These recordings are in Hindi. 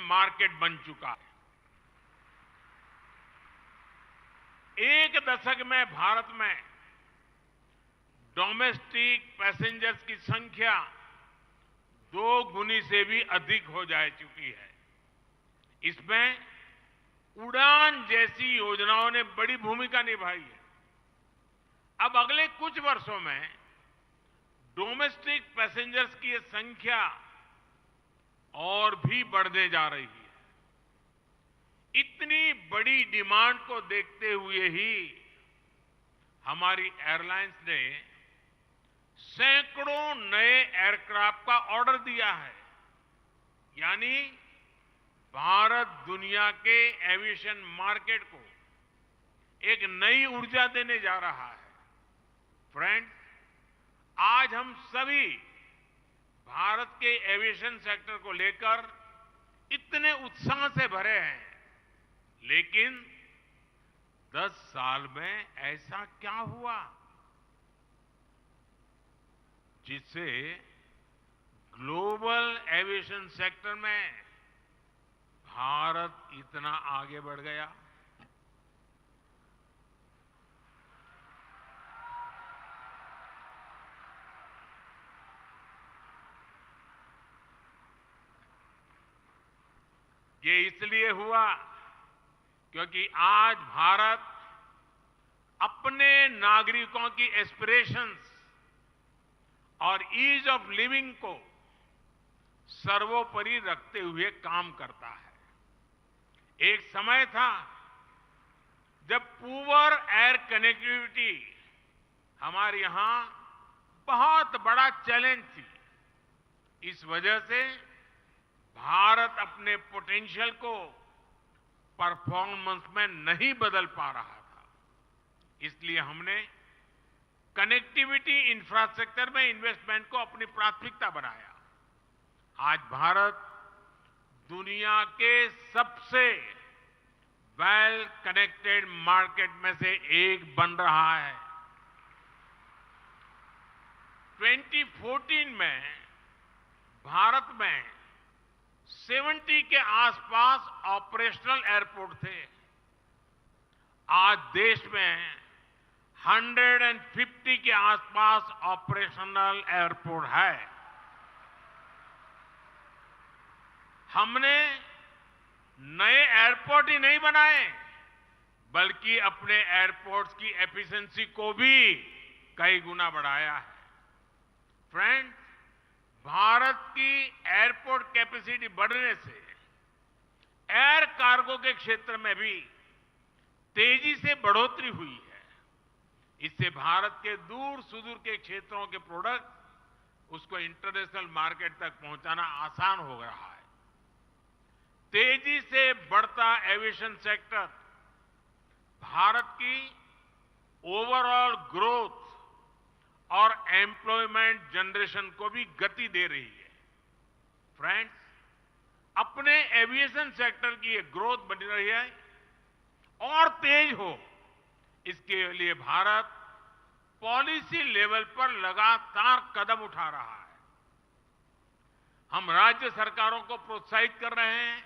मार्केट बन चुका है। एक दशक में भारत में डोमेस्टिक पैसेंजर्स की संख्या 2 गुनी से भी अधिक हो जा चुकी है। इसमें उड़ान जैसी योजनाओं ने बड़ी भूमिका निभाई है। अब अगले कुछ वर्षों में डोमेस्टिक पैसेंजर्स की ये संख्या और भी बढ़ने जा रही है। इतनी बड़ी डिमांड को देखते हुए ही हमारी एयरलाइंस ने सैकड़ों नए एयरक्राफ्ट का ऑर्डर दिया है। यानी भारत दुनिया के एविएशन मार्केट को एक नई ऊर्जा देने जा रहा है। फ्रेंड्स, आज हम सभी भारत के एविएशन सेक्टर को लेकर इतने उत्साह से भरे हैं, लेकिन 10 साल में ऐसा क्या हुआ जिससे ग्लोबल एविएशन सेक्टर में भारत इतना आगे बढ़ गया? ये इसलिए हुआ क्योंकि आज भारत अपने नागरिकों की एस्पिरेशंस और ईज ऑफ लिविंग को सर्वोपरि रखते हुए काम करता है। एक समय था जब पुअर एयर कनेक्टिविटी हमारे यहां बहुत बड़ा चैलेंज थी। इस वजह से भारत अपने पोटेंशियल को परफॉर्मेंस में नहीं बदल पा रहा था। इसलिए हमने कनेक्टिविटी इंफ्रास्ट्रक्चर में इन्वेस्टमेंट को अपनी प्राथमिकता बनाया। आज भारत दुनिया के सबसे वेल कनेक्टेड मार्केट में से एक बन रहा है। 2014 में भारत में 70 के आसपास ऑपरेशनल एयरपोर्ट थे। आज देश में 150 के आसपास ऑपरेशनल एयरपोर्ट है। हमने नए एयरपोर्ट ही नहीं बनाए, बल्कि अपने एयरपोर्ट्स की एफिशिएंसी को भी कई गुना बढ़ाया है। फ्रेंड्स, भारत की एयरपोर्ट कैपेसिटी बढ़ने से एयर कार्गो के क्षेत्र में भी तेजी से बढ़ोतरी हुई है। इससे भारत के दूर सुदूर के क्षेत्रों के प्रोडक्ट उसको इंटरनेशनल मार्केट तक पहुंचाना आसान हो रहा है। तेजी से बढ़ता एविएशन सेक्टर भारत की ओवरऑल ग्रोथ और एम्प्लॉयमेंट जनरेशन को भी गति दे रही है। फ्रेंड्स, अपने एविएशन सेक्टर की ये ग्रोथ बनी रही है और तेज हो, इसके लिए भारत पॉलिसी लेवल पर लगातार कदम उठा रहा है। हम राज्य सरकारों को प्रोत्साहित कर रहे हैं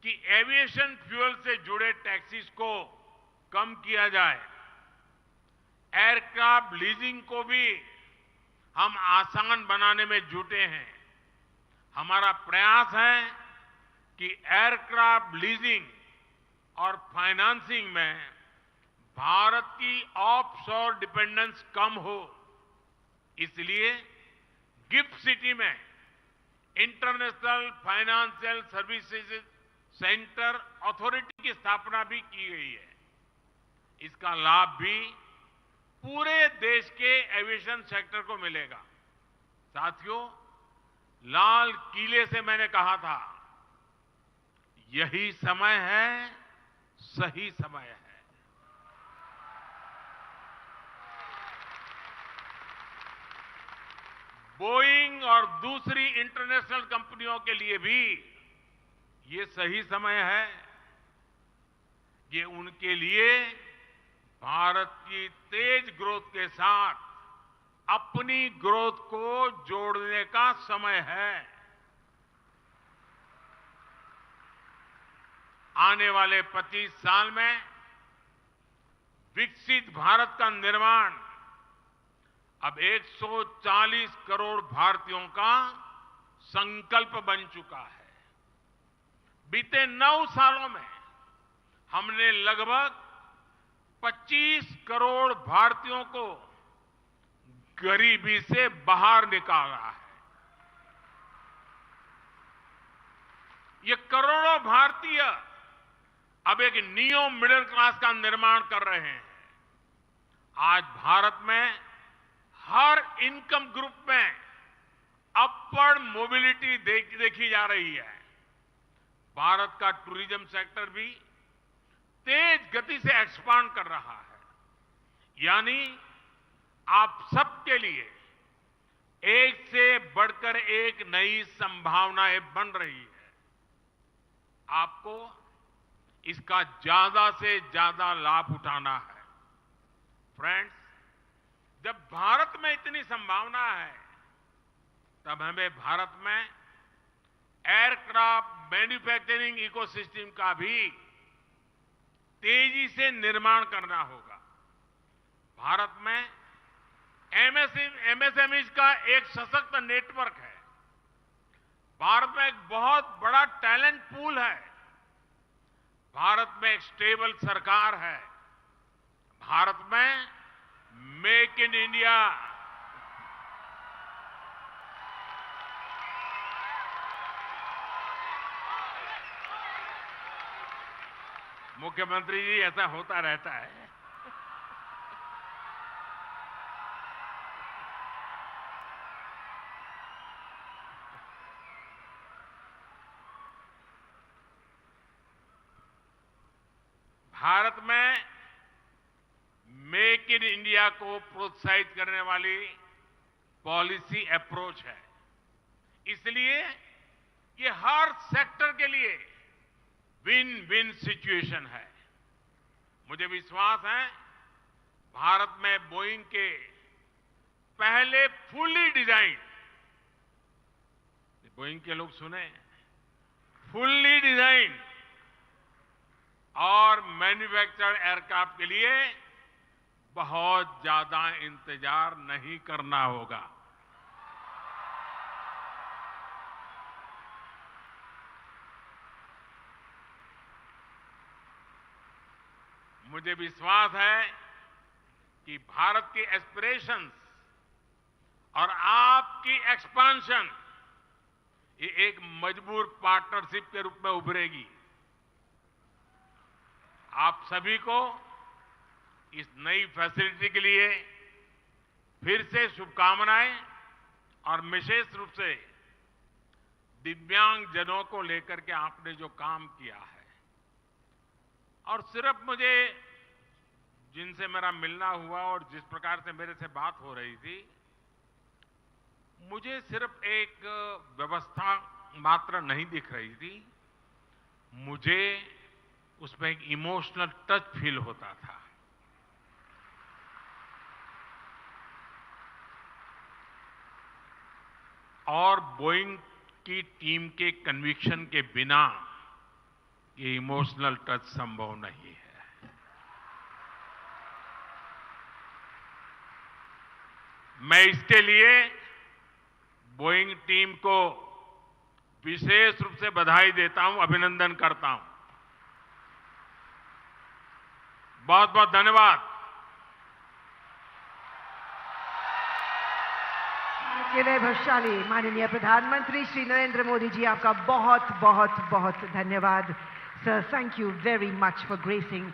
कि एविएशन फ्यूल से जुड़े टैक्सेस को कम किया जाए। एयरक्राफ्ट लीजिंग को भी हम आसान बनाने में जुटे हैं। हमारा प्रयास है कि एयरक्राफ्ट लीजिंग और फाइनेंसिंग में भारत की ऑफशोर डिपेंडेंस कम हो। इसलिए गिफ्ट सिटी में international financial services centre authority की स्थापना भी की गई है। इसका लाभ भी पूरे देश के एविएशन सेक्टर को मिलेगा। साथियों, लाल किले से मैंने कहा था, यही समय है, सही समय है। बोइंग और दूसरी इंटरनेशनल कंपनियों के लिए भी ये सही समय है। ये उनके लिए भारत की तेज ग्रोथ के साथ अपनी ग्रोथ को जोड़ने का समय है। आने वाले 25 साल में विकसित भारत का निर्माण अब 140 करोड़ भारतीयों का संकल्प बन चुका है। बीते 9 सालों में हमने लगभग 25 करोड़ भारतीयों को गरीबी से बाहर निकाला है। ये करोड़ों भारतीय अब एक नियो मिडिल क्लास का निर्माण कर रहे हैं। आज भारत में हर इनकम ग्रुप में अपवर्ड मोबिलिटी देखी जा रही है। भारत का टूरिज्म सेक्टर भी तेज गति से एक्सपांड कर रहा है। यानी आप सबके लिए एक से बढ़कर एक नई संभावनाएं बन रही है। आपको इसका ज्यादा से ज्यादा लाभ उठाना है। फ्रेंड्स, जब भारत में इतनी संभावना है, तब हमें भारत में एयरक्राफ्ट मैन्युफैक्चरिंग इकोसिस्टम का भी तेजी से निर्माण करना होगा। भारत में एमएसएमई का एक सशक्त नेटवर्क है। भारत में एक बहुत बड़ा टैलेंट पूल है। भारत में एक स्टेबल सरकार है। भारत में मेक इन इंडिया मुख्यमंत्री जी, ऐसा होता रहता है। भारत में मेक इन इंडिया को प्रोत्साहित करने वाली पॉलिसी अप्रोच है। इसलिए ये हर सेक्टर के लिए विन विन सिचुएशन है। मुझे विश्वास है भारत में बोइंग के पहले फुल्ली डिजाइन, बोइंग के लोग सुने, फुल्ली डिजाइन और मैन्युफैक्चर्ड एयरक्राफ्ट के लिए बहुत ज्यादा इंतजार नहीं करना होगा। मुझे विश्वास है कि भारत की एस्पिरेशंस और आपकी एक्सपेंशन ये एक मजबूत पार्टनरशिप के रूप में उभरेगी। आप सभी को इस नई फैसिलिटी के लिए फिर से शुभकामनाएं और विशेष रूप से दिव्यांगजनों को लेकर के आपने जो काम किया है, और सिर्फ मुझे जिनसे मेरा मिलना हुआ और जिस प्रकार से मेरे से बात हो रही थी, मुझे सिर्फ एक व्यवस्था मात्र नहीं दिख रही थी, मुझे उसमें एक इमोशनल टच फील होता था। और बोइंग की टीम के कन्विक्शन के बिना ये इमोशनल टच संभव नहीं है। मैं इसके लिए बोइंग टीम को विशेष रूप से बधाई देता हूं, अभिनंदन करता हूं। बहुत बहुत धन्यवाद। वैभवशाली माननीय प्रधानमंत्री श्री नरेंद्र मोदी जी, आपका बहुत बहुत बहुत धन्यवाद। Sir, thank you very much for gracing